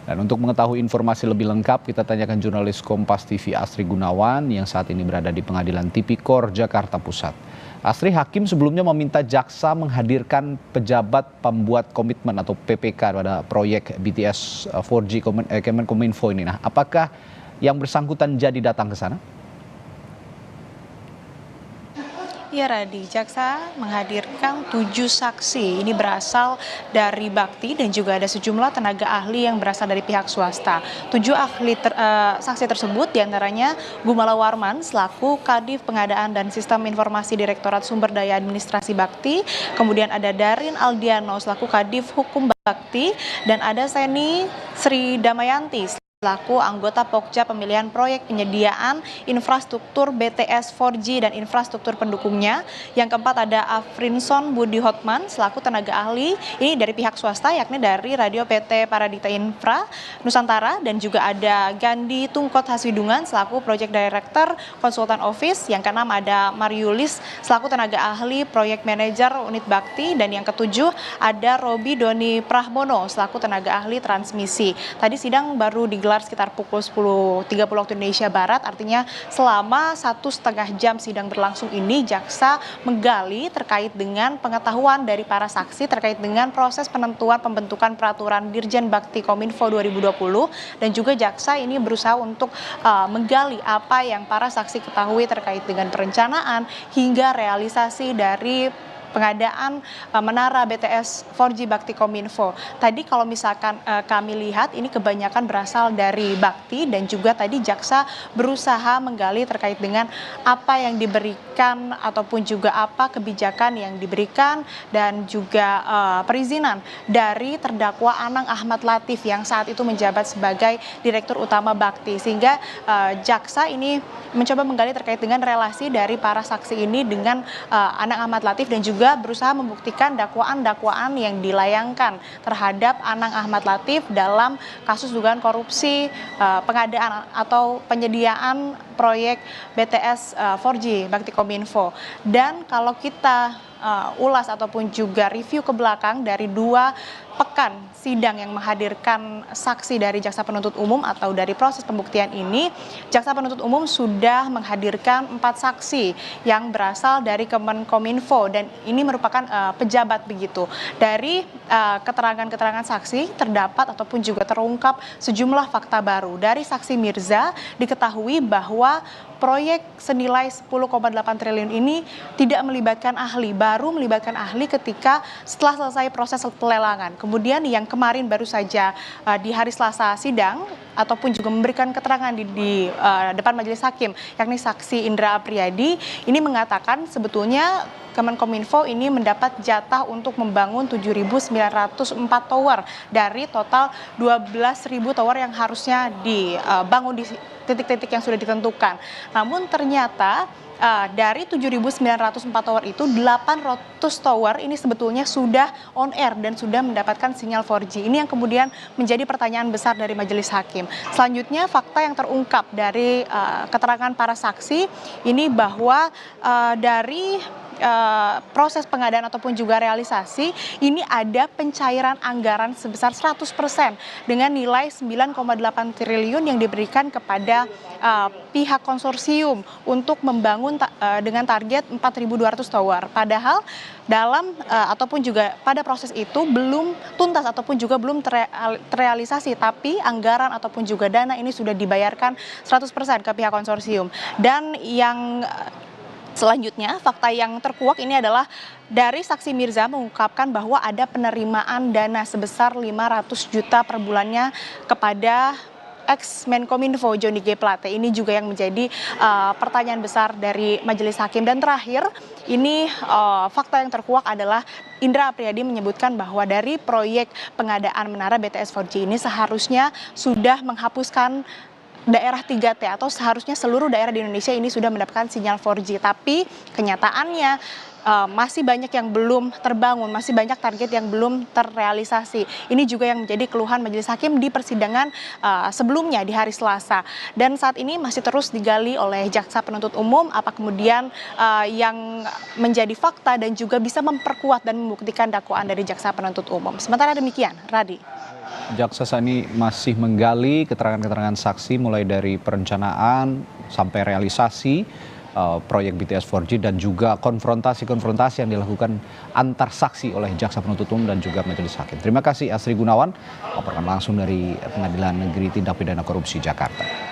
Dan untuk mengetahui informasi lebih lengkap, kita tanyakan jurnalis Kompas TV Astri Gunawan yang saat ini berada di Pengadilan Tipikor Jakarta Pusat. Astri, hakim sebelumnya meminta jaksa menghadirkan pejabat pembuat komitmen atau PPK pada proyek BTS 4G Kemenkominfo ini. Nah, apakah yang bersangkutan jadi datang ke sana? Ya Radi, jaksa menghadirkan 7 saksi. Ini berasal dari Bakti dan juga ada sejumlah tenaga ahli yang berasal dari pihak swasta. 7 saksi tersebut diantaranya Gumala Warman selaku Kadif Pengadaan dan Sistem Informasi Direktorat Sumber Daya Administrasi Bakti. Kemudian ada Darin Aldiano selaku Kadif Hukum Bakti dan ada Seni Sri Damayanti selaku anggota Pokja Pemilihan Proyek Penyediaan Infrastruktur BTS 4G dan infrastruktur pendukungnya. Yang keempat ada Afrinson Budi Hotman selaku tenaga ahli ini dari pihak swasta yakni dari Radio PT Paradita Infra Nusantara, dan juga ada Gandhi Tungkot Haswidungan selaku Project Director Konsultan Office. Yang keenam ada Mariulis selaku tenaga ahli Proyek Manager Unit Bakti, dan yang ketujuh ada Robi Doni Prahmono selaku tenaga ahli transmisi. Tadi sidang baru digelar sekitar pukul 10.30 waktu Indonesia Barat, artinya selama 1,5 jam sidang berlangsung ini jaksa menggali terkait dengan pengetahuan dari para saksi terkait dengan proses penentuan pembentukan peraturan Dirjen Bakti Kominfo 2020, dan juga jaksa ini berusaha untuk menggali apa yang para saksi ketahui terkait dengan perencanaan hingga realisasi dari pengadaan menara BTS 4G Bakti Kominfo. Tadi kalau misalkan kami lihat ini kebanyakan berasal dari Bakti, dan juga tadi jaksa berusaha menggali terkait dengan apa yang diberikan ataupun juga apa kebijakan yang diberikan dan juga perizinan dari terdakwa Anang Ahmad Latif yang saat itu menjabat sebagai Direktur Utama Bakti. Sehingga jaksa ini mencoba menggali terkait dengan relasi dari para saksi ini dengan Anang Ahmad Latif, dan juga berusaha membuktikan dakwaan-dakwaan yang dilayangkan terhadap Anang Ahmad Latif dalam kasus dugaan korupsi pengadaan atau penyediaan proyek BTS 4G Bakti Kominfo. Dan kalau kita ulas ataupun juga review ke belakang dari 2 pekan sidang yang menghadirkan saksi dari jaksa penuntut umum atau dari proses pembuktian ini, jaksa penuntut umum sudah menghadirkan 4 saksi yang berasal dari Kemenkominfo, dan ini merupakan pejabat begitu. Dari keterangan-keterangan saksi terdapat ataupun juga terungkap sejumlah fakta baru. Dari saksi Mirza diketahui bahwa proyek senilai 10,8 triliun ini tidak melibatkan ahli, baru melibatkan ahli ketika setelah selesai proses pelelangan. Kemudian yang kemarin baru saja di hari Selasa sidang ataupun juga memberikan keterangan di depan majelis hakim, yakni saksi Indra Apriyadi, ini mengatakan sebetulnya Kemenkominfo ini mendapat jatah untuk membangun 7.904 tower dari total 12.000 tower yang harusnya dibangun di titik-titik yang sudah ditentukan. Namun ternyata dari 7.904 tower itu 800 tower ini sebetulnya sudah on air dan sudah mendapatkan sinyal 4G. Ini yang kemudian menjadi pertanyaan besar dari majelis hakim. Selanjutnya fakta yang terungkap dari keterangan para saksi ini bahwa dari proses pengadaan ataupun juga realisasi ini ada pencairan anggaran sebesar 100% dengan nilai 9,8 triliun yang diberikan kepada pihak konsorsium untuk membangun dengan target 4.200 tower. Padahal dalam ataupun juga pada proses itu belum tuntas ataupun juga belum terrealisasi, tapi anggaran ataupun juga dana ini sudah dibayarkan 100% ke pihak konsorsium. Dan yang selanjutnya, fakta yang terkuak ini adalah dari saksi Mirza mengungkapkan bahwa ada penerimaan dana sebesar 500 juta per bulannya kepada ex-Menkominfo Johnny G. Plate. Ini juga yang menjadi pertanyaan besar dari majelis hakim. Dan terakhir, ini fakta yang terkuak adalah Indra Apriyadi menyebutkan bahwa dari proyek pengadaan menara BTS 4G ini seharusnya sudah menghapuskan daerah 3T atau seharusnya seluruh daerah di Indonesia ini sudah mendapatkan sinyal 4G. Tapi kenyataannya masih banyak yang belum terbangun, masih banyak target yang belum terrealisasi. Ini juga yang menjadi keluhan majelis hakim di persidangan sebelumnya di hari Selasa. Dan saat ini masih terus digali oleh jaksa penuntut umum apa kemudian yang menjadi fakta dan juga bisa memperkuat dan membuktikan dakwaan dari jaksa penuntut umum. Sementara demikian, Radi. jaksa saat ini masih menggali keterangan-keterangan saksi mulai dari perencanaan sampai realisasi proyek BTS 4G dan juga konfrontasi-konfrontasi yang dilakukan antar saksi oleh jaksa penuntut umum dan juga majelis hakim. Terima kasih Asri Gunawan, melaporkan langsung dari Pengadilan Negeri Tindak Pidana Korupsi Jakarta.